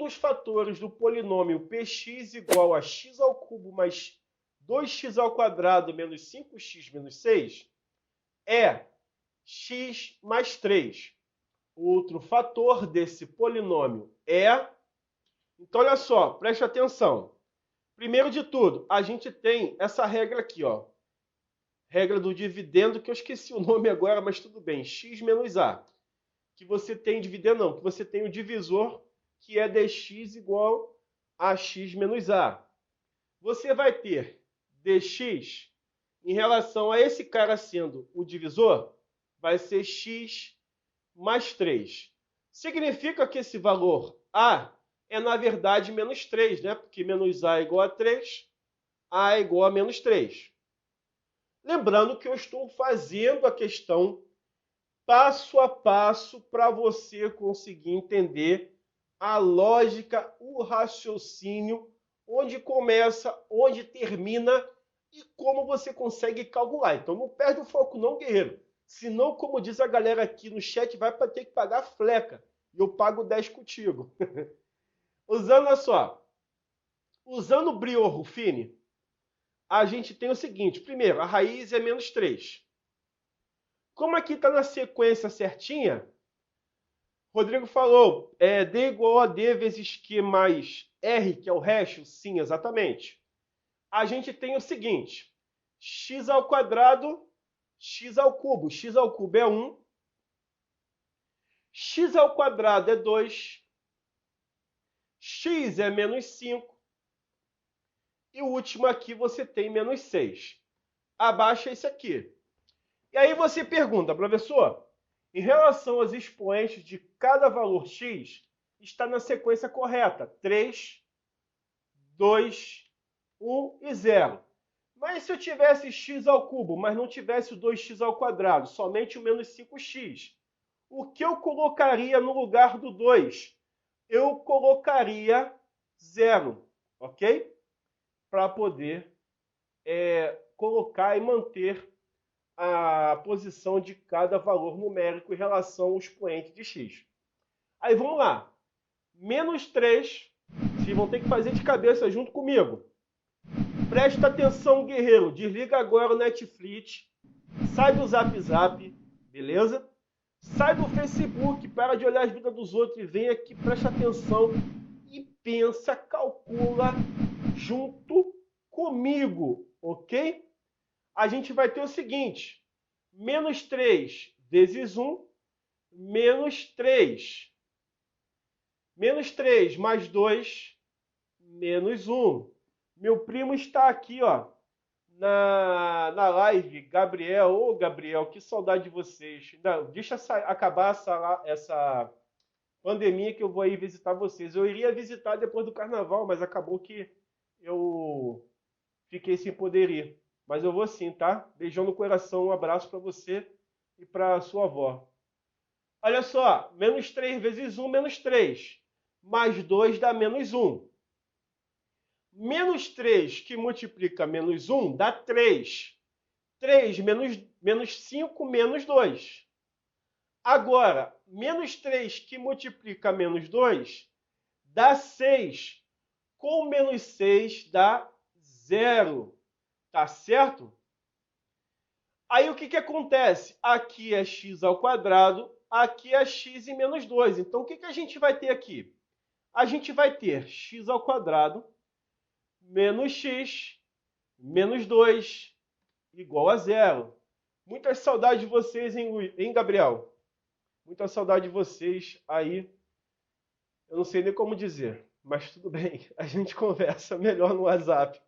dos fatores do polinômio px igual a x ao cubo mais 2x ao quadrado menos 5x menos 6 é x mais 3. Outro fator desse polinômio é... Então, olha só, preste atenção. Primeiro de tudo, a gente tem essa regra aqui, ó. Regra do dividendo, que eu esqueci o nome agora, mas tudo bem. X menos A. Que você tem dividendo, não. Que você tem o divisor, que é dx igual a x menos A. Você vai ter dx em relação a esse cara sendo o divisor, vai ser x mais 3. Significa que esse valor A é, na verdade, menos 3, né? Porque menos A é igual a 3, A é igual a menos 3. Lembrando que eu estou fazendo a questão passo a passo para você conseguir entender a lógica, o raciocínio, onde começa, onde termina e como você consegue calcular. Então não perde o foco não, guerreiro. Senão, como diz a galera aqui no chat, vai ter que pagar fleca. E eu pago 10 contigo. Olha só. Usando o Brio-Ruffini, a gente tem o seguinte. Primeiro, a raiz é menos 3. Como aqui está na sequência certinha, Rodrigo falou, D igual a D vezes Q mais R, que é o resto? Sim, exatamente. A gente tem o seguinte, x ao quadrado, x ao cubo. X ao cubo é 1, x ao quadrado é 2, x é menos 5, e o último aqui você tem menos 6. Abaixa esse aqui. E aí você pergunta, professor, em relação aos expoentes de cada valor x, está na sequência correta. 3, 2, 1 e 0. Mas se eu tivesse x ao cubo, mas não tivesse o 2x ao quadrado, somente o menos 5x, o que eu colocaria no lugar do 2? Eu colocaria 0, ok? Para poder colocar e manter a posição de cada valor numérico em relação ao expoente de x. Aí vamos lá. Menos 3, vocês vão ter que fazer de cabeça junto comigo. Presta atenção, guerreiro. Desliga agora o Netflix. Sai do Zap Zap, beleza? Sai do Facebook, para de olhar as vidas dos outros e vem aqui, presta atenção e pensa, calcula junto comigo, ok? A gente vai ter o seguinte, menos 3 vezes 1, menos 3. Menos 3 mais 2, menos 1. Meu primo está aqui, ó, na live. Gabriel, ô Gabriel, que saudade de vocês. Não, deixa acabar essa pandemia que eu vou aí visitar vocês. Eu iria visitar depois do carnaval, mas acabou que eu fiquei sem poder ir. Mas eu vou sim, tá? Beijão no coração, um abraço para você e para sua avó. Olha só, menos 3 vezes 1, menos 3. Mais 2 dá menos 1. Menos 3 que multiplica menos 1 dá 3. 3 menos 5, menos 2. Agora, menos 3 que multiplica menos 2 dá 6. Com menos 6 dá 0. Tá certo? Aí o que acontece? Aqui é x ao quadrado, aqui é x e menos 2. Então o que a gente vai ter aqui? A gente vai ter x ao quadrado menos x menos 2 igual a 0. Muita saudade de vocês, hein, Gabriel? Muita saudade de vocês aí. Eu não sei nem como dizer, mas tudo bem. A gente conversa melhor no WhatsApp.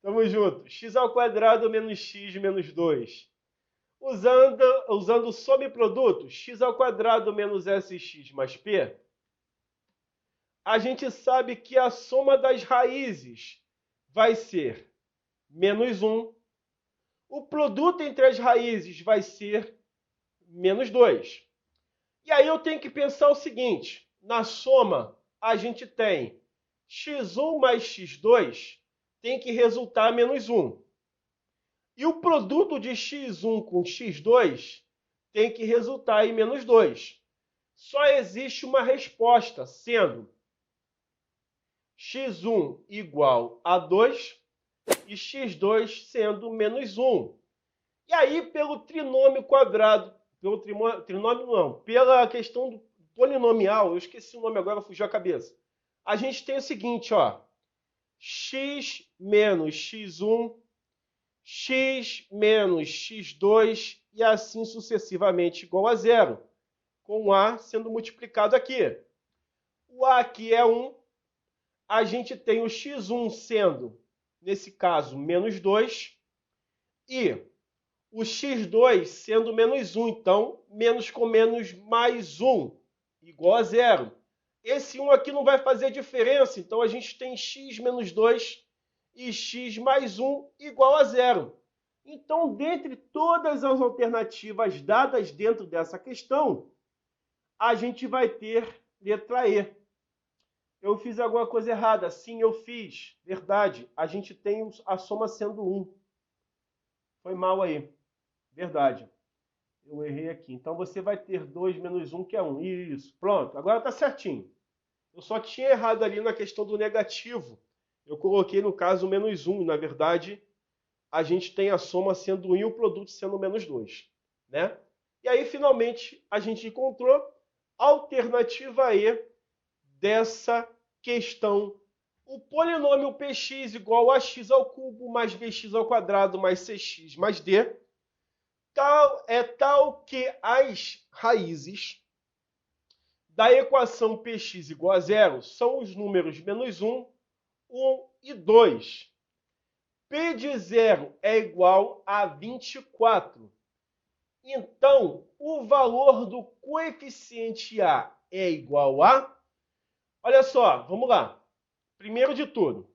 Tamo junto. X ao quadrado menos x menos 2. Usando o sobreproduto, x ao quadrado menos sx mais p, a gente sabe que a soma das raízes vai ser menos 1. O produto entre as raízes vai ser menos 2. E aí eu tenho que pensar o seguinte, na soma a gente tem x1 mais x2 tem que resultar menos 1. E o produto de x1 com x2 tem que resultar em menos 2. Só existe uma resposta, sendo x1 igual a 2 e x2 sendo menos 1. E aí, pelo trinômio quadrado, pelo trinômio não, pela questão do polinomial, eu esqueci o nome agora, fugiu a cabeça. A gente tem o seguinte, ó, x menos x1, x menos x2 e assim sucessivamente igual a zero, com o a sendo multiplicado aqui. O a aqui é 1, a gente tem o x1 sendo, nesse caso, menos 2, e o x2 sendo menos 1, então, menos com menos mais 1, igual a zero. Esse 1 aqui não vai fazer diferença, então a gente tem x menos 2 e x mais 1 igual a zero. Então, dentre todas as alternativas dadas dentro dessa questão, a gente vai ter letra E. Eu fiz alguma coisa errada. Sim, eu fiz. Verdade. A gente tem a soma sendo 1. Foi mal aí. Verdade. Eu errei aqui. Então, você vai ter 2 menos 1, que é 1. Isso. Pronto. Agora está certinho. Eu só tinha errado ali na questão do negativo. Eu coloquei, no caso, menos 1. Na verdade, a gente tem a soma sendo 1 e o produto sendo menos 2. Né? E aí, finalmente, a gente encontrou a alternativa E dessa questão. O polinômio px igual a x ao cubo mais bx ao quadrado mais cx mais d é tal que as raízes da equação px igual a zero são os números menos 1, 1 e 2. P de zero é igual a 24. Então, o valor do coeficiente A é igual a... Olha só, vamos lá. Primeiro de tudo,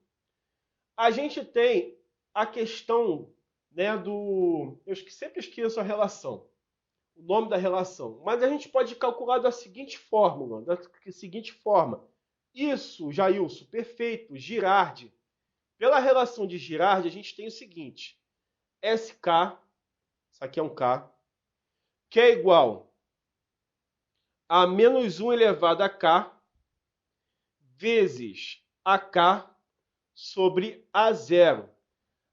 a gente tem a questão, né, do... Eu sempre esqueço a relação, o nome da relação. Mas a gente pode calcular da seguinte fórmula, Isso, Jailson, perfeito, Girardi. Pela relação de Girardi, a gente tem o seguinte. SK, isso aqui é um K, que é igual a menos 1 elevado a K, vezes AK sobre A0.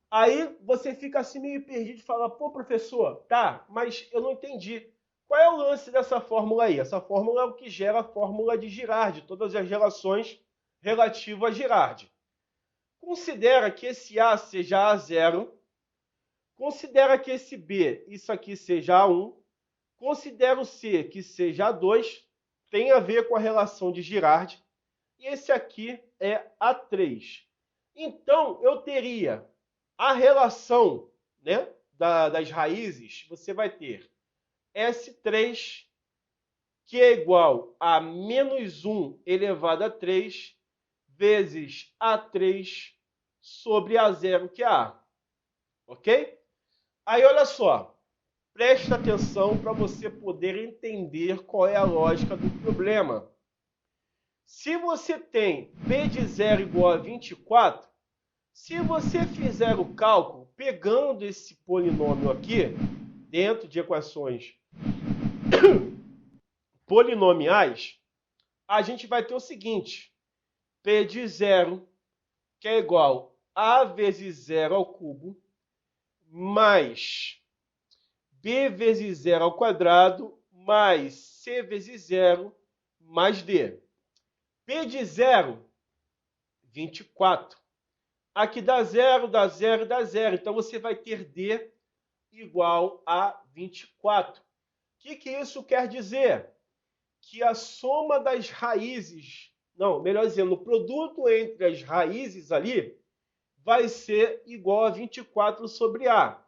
Aí você fica assim meio perdido e fala, pô, professor, tá, mas eu não entendi. Qual é o lance dessa fórmula aí? Essa fórmula é o que gera a fórmula de Girardi, todas as relações relativas a Girardi. Considera que esse A seja A0, considera que esse B, isso aqui seja A1, considera o C que seja A2, tem a ver com a relação de Girardi, e esse aqui é A3. Então, eu teria a relação, né, das raízes, você vai ter S3, que é igual a menos 1 elevado a 3, vezes A3 sobre A0, que é A. Ok? Aí, olha só. Presta atenção para você poder entender qual é a lógica do problema. Se você tem P de 0 igual a 24, se você fizer o cálculo pegando esse polinômio aqui, dentro de equações polinomiais, a gente vai ter o seguinte, P de 0, que é igual a vezes 0 ao cubo, mais B vezes 0 ao quadrado, mais C vezes 0, mais D. P de 0, 24. Aqui dá 0, dá 0 e dá 0. Então, você vai ter D igual a 24. O que isso quer dizer? Que a soma das raízes, não, melhor dizendo, o produto entre as raízes ali vai ser igual a 24 sobre A.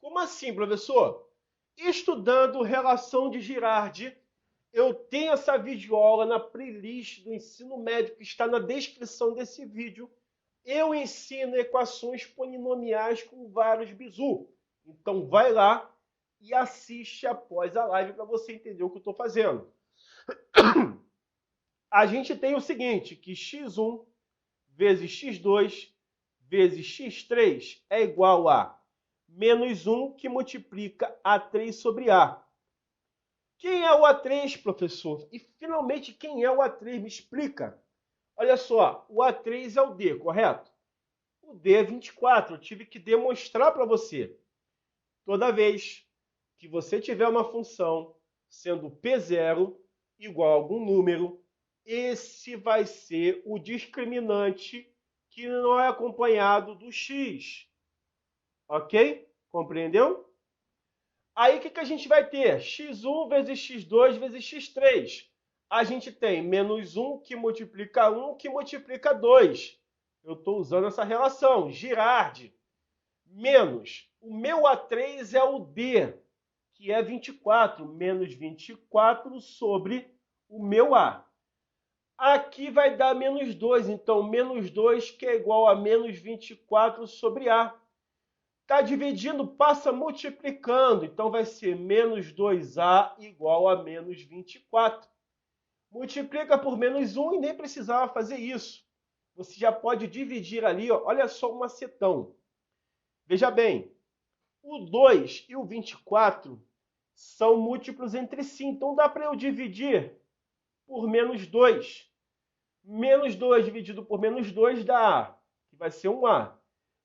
Como assim, professor? Estudando relação de Girardi, eu tenho essa videoaula na playlist do ensino médio que está na descrição desse vídeo. Eu ensino equações polinomiais com vários bizu. Então vai lá e assiste após a live para você entender o que eu estou fazendo. A gente tem o seguinte, que x1 vezes x2 vezes x3 é igual a menos 1 que multiplica A3 sobre A. Quem é o A3, professor? E finalmente, quem é o A3? Me explica. Olha só, o A3 é o D, correto? O D é 24, eu tive que demonstrar para você. Toda vez que você tiver uma função sendo P0 igual a algum número, esse vai ser o discriminante que não é acompanhado do x. Ok? Compreendeu? Aí o que a gente vai ter? x1 vezes x2 vezes x3. A gente tem menos 1 que multiplica 1 que multiplica 2. Eu estou usando essa relação, Girardi. Menos, o meu A3 é o D, que é 24, menos 24 sobre o meu A. Aqui vai dar menos 2, então menos 2 que é igual a menos 24 sobre A. Está dividindo, passa multiplicando, então vai ser menos 2A igual a menos 24. Multiplica por menos 1 e nem precisava fazer isso. Você já pode dividir ali, ó, olha só o macetão. Veja bem, o 2 e o 24 são múltiplos entre si, então dá para eu dividir por menos 2. Menos 2 dividido por menos 2 dá A, que vai ser um A.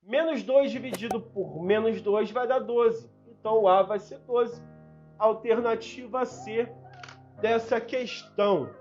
Menos 2 dividido por menos 2 vai dar 12. Então o A vai ser 12. Alternativa C dessa questão.